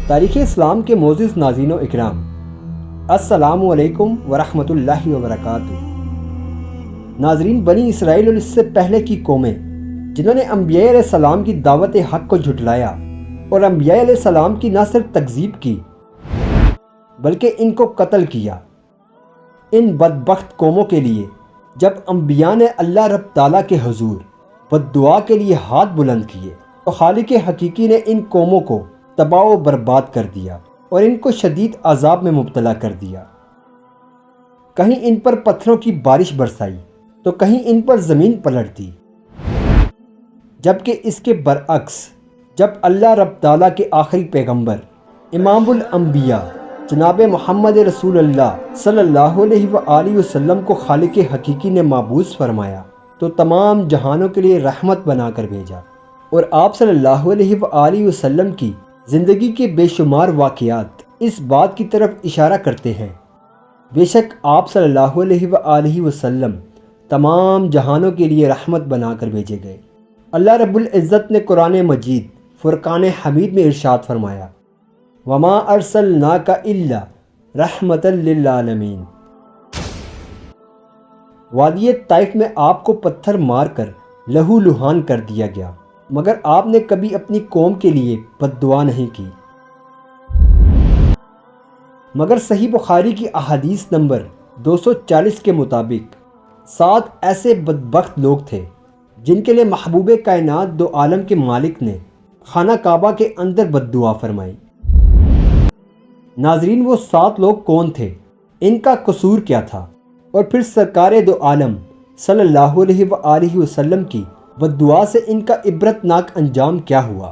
تاریخ اسلام کے معزز ناظرین و اکرام، السلام علیکم ورحمۃ اللہ وبرکاتہ۔ ناظرین، بنی اسرائیل اور اس سے پہلے کی قومیں جنہوں نے انبیاء علیہ السلام کی دعوت حق کو جھٹلایا اور انبیاء علیہ السلام کی نہ صرف تکذیب کی بلکہ ان کو قتل کیا، ان بدبخت قوموں کے لیے جب انبیاء نے اللہ رب تعالیٰ کے حضور بددعا کے لیے ہاتھ بلند کیے تو خالق حقیقی نے ان قوموں کو تباہ و برباد کر دیا اور ان کو شدید عذاب میں مبتلا کر دیا۔ کہیں ان پر پتھروں کی بارش برسائی تو کہیں ان پر زمین پلٹ دی، جبکہ اس کے برعکس جب اللہ رب تعالیٰ کے آخری پیغمبر امام الانبیاء جناب محمد رسول اللہ صلی اللہ علیہ وآلہ وسلم کو خالق حقیقی نے مبعوث فرمایا تو تمام جہانوں کے لیے رحمت بنا کر بھیجا، اور آپ صلی اللہ علیہ وآلہ وسلم کی زندگی کے بے شمار واقعات اس بات کی طرف اشارہ کرتے ہیں۔ بے شک آپ صلی اللہ علیہ وآلہ وسلم تمام جہانوں کے لیے رحمت بنا کر بھیجے گئے۔ اللہ رب العزت نے قرآن مجید فرقان حمید میں ارشاد فرمایا، وَمَا أَرْسَلْنَاكَ إِلَّا رَحْمَةً لِلْعَالَمِينَ۔ وادی طائف میں آپ کو پتھر مار کر لہو لہان کر دیا گیا، مگر آپ نے کبھی اپنی قوم کے لیے بد دعا نہیں کی۔ مگر صحیح بخاری کی احادیث نمبر 240 کے مطابق 7 ایسے بدبخت لوگ تھے جن کے لیے محبوب کائنات دو عالم کے مالک نے خانہ کعبہ کے اندر بد دعا فرمائی۔ ناظرین، وہ 7 لوگ کون تھے، ان کا قصور کیا تھا، اور پھر سرکار دو عالم صلی اللہ علیہ وآلہ وسلم کی بد دعا سے ان کا عبرتناک انجام کیا ہوا۔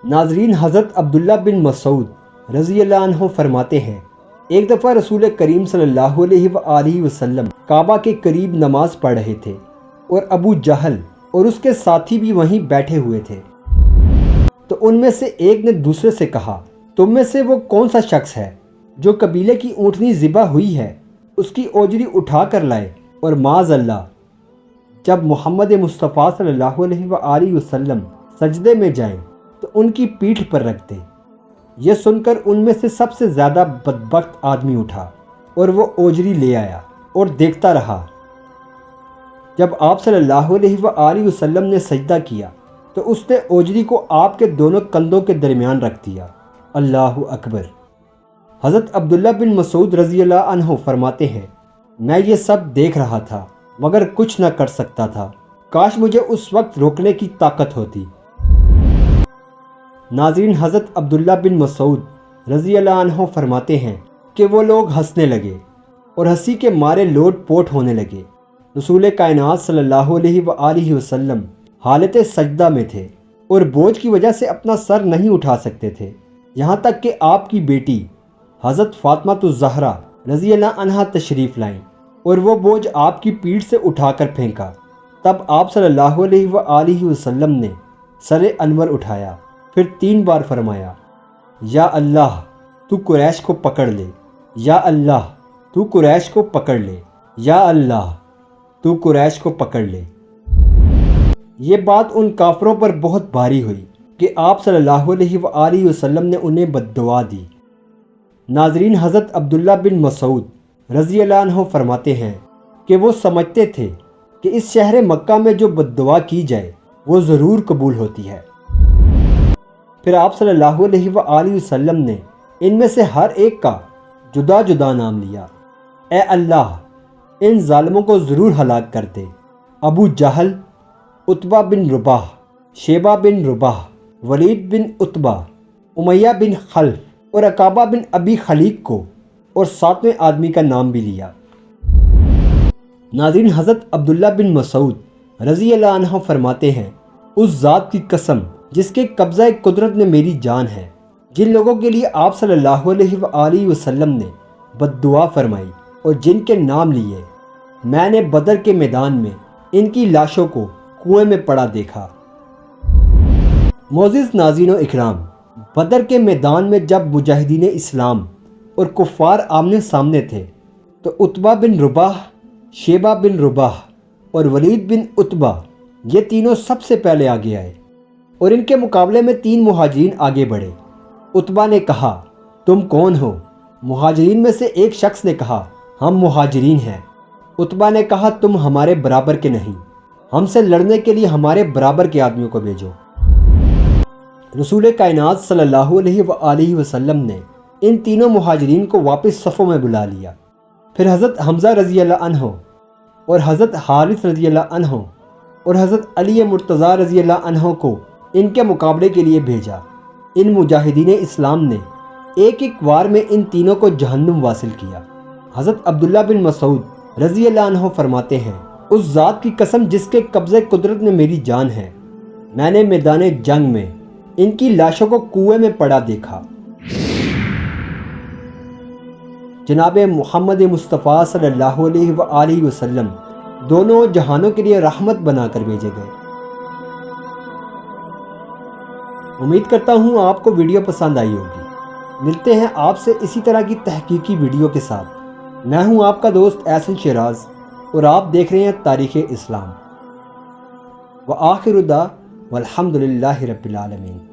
ناظرین، حضرت عبداللہ بن مسعود رضی اللہ عنہ فرماتے ہیں، ایک دفعہ رسول کریم صلی اللہ علیہ وآلہ وسلم کعبہ کے قریب نماز پڑھ رہے تھے اور ابو جہل اور اس کے ساتھی بھی وہیں بیٹھے ہوئے تھے، تو ان میں سے ایک نے دوسرے سے کہا، تم میں سے وہ کون سا شخص ہے جو قبیلے کی اونٹنی ذبح ہوئی ہے اس کی اوجری اٹھا کر لائے اور معاذ اللہ جب محمد مصطفیٰ صلی اللہ علیہ وآلہ وسلم سجدے میں جائیں تو ان کی پیٹھ پر رکھ دے۔ یہ سن کر ان میں سے سب سے زیادہ بدبخت آدمی اٹھا اور وہ اوجری لے آیا اور دیکھتا رہا۔ جب آپ صلی اللہ علیہ وآلہ وسلم نے سجدہ کیا تو اس نے اوجری کو آپ کے دونوں کندھوں کے درمیان رکھ دیا۔ اللہ اکبر۔ حضرت عبداللہ بن مسعود رضی اللہ عنہ فرماتے ہیں، میں یہ سب دیکھ رہا تھا مگر کچھ نہ کر سکتا تھا، کاش مجھے اس وقت روکنے کی طاقت ہوتی۔ ناظرین، حضرت عبداللہ بن مسعود رضی اللہ عنہ فرماتے ہیں کہ وہ لوگ ہنسنے لگے اور ہنسی کے مارے لوٹ پوٹ ہونے لگے۔ رسول کائنات صلی اللہ علیہ وآلہ وسلم حالت سجدہ میں تھے اور بوجھ کی وجہ سے اپنا سر نہیں اٹھا سکتے تھے، یہاں تک کہ آپ کی بیٹی حضرت فاطمہ الزہرا رضی اللہ عنہا تشریف لائیں اور وہ بوجھ آپ کی پیٹھ سے اٹھا کر پھینکا۔ تب آپ صلی اللہ علیہ وآلہ وسلم نے سر انور اٹھایا، پھر 3 بار فرمایا، یا اللہ تو قریش کو پکڑ لے، یا اللہ تو قریش کو پکڑ لے، یا اللہ تو قریش کو پکڑ لے۔ یہ بات ان کافروں پر بہت بھاری ہوئی کہ آپ صلی اللہ علیہ وآلہ وسلم نے انہیں بد دعا دی۔ ناظرین، حضرت عبداللہ بن مسعود رضی اللہ عنہ فرماتے ہیں کہ وہ سمجھتے تھے کہ اس شہر مکہ میں جو بد دعا کی جائے وہ ضرور قبول ہوتی ہے۔ پھر آپ صلی اللہ علیہ وآلہ وسلم نے ان میں سے ہر ایک کا جدا جدا نام لیا، اے اللہ ان ظالموں کو ضرور ہلاک کر دے۔ ابو جہل، عتبہ بن رباح، شیبہ بن رباح، ولید بن عتبہ، امیہ بن خلف اور عقابہ بن ابی خلیق کو، اور 7ویں آدمی کا نام بھی لیا۔ ناظرین، حضرت عبداللہ بن مسعود رضی اللہ عنہ فرماتے ہیں، اس ذات کی قسم جس کے قبضہ قدرت میں میری جان ہے، جن لوگوں کے لیے آپ صلی اللہ علیہ وآلہ وسلم نے بد دعا فرمائی اور جن کے نام لیے، میں نے بدر کے میدان میں ان کی لاشوں کو کنویں میں پڑا دیکھا۔ معزز ناظرین و اکرام، بدر کے میدان میں جب مجاہدین اسلام اور کفار آمنے سامنے تھے تو عتبہ بن رباح، شیبہ بن رباح اور ولید بن عتبہ یہ تینوں سب سے پہلے آگے آئے اور ان کے مقابلے میں 3 مہاجرین آگے بڑھے عتبہ نے کہا تم کون ہو؟ مہاجرین میں سے ایک شخص نے کہا ہم مہاجرین ہیں۔ عتبہ نے کہا تم ہمارے برابر کے نہیں، ہم سے لڑنے کے لیے ہمارے برابر کے آدمیوں کو بھیجو۔ رسول کائنات صلی اللہ علیہ وآلہ وسلم نے ان تینوں مہاجرین کو واپس صفوں میں بلا لیا۔ پھر حضرت حمزہ رضی اللہ عنہ اور حضرت حارث رضی اللہ عنہ اور حضرت علی مرتضیٰ رضی اللہ عنہ کو ان کے مقابلے کے لیے بھیجا۔ ان مجاہدین اسلام نے ایک ایک وار میں ان تینوں کو جہنم واصل کیا۔ حضرت عبداللہ بن مسعود رضی اللہ عنہ فرماتے ہیں اس ذات کی قسم جس کے قبضے قدرت میں میری جان ہے، میں نے میدان جنگ میں ان کی لاشوں کو کنویں میں پڑا دیکھا۔ جناب محمد مصطفیٰ صلی اللہ علیہ وآلہ وسلم دونوں جہانوں کے لیے رحمت بنا کر بھیجے گئے۔ امید کرتا ہوں آپ کو ویڈیو پسند آئی ہوگی۔ ملتے ہیں آپ سے اسی طرح کی تحقیقی ویڈیو کے ساتھ۔ میں ہوں آپ کا دوست احسن شیراز اور آپ دیکھ رہے ہیں تاریخ اسلام۔ وآخر دعوانا الحمدللہ رب العالمین۔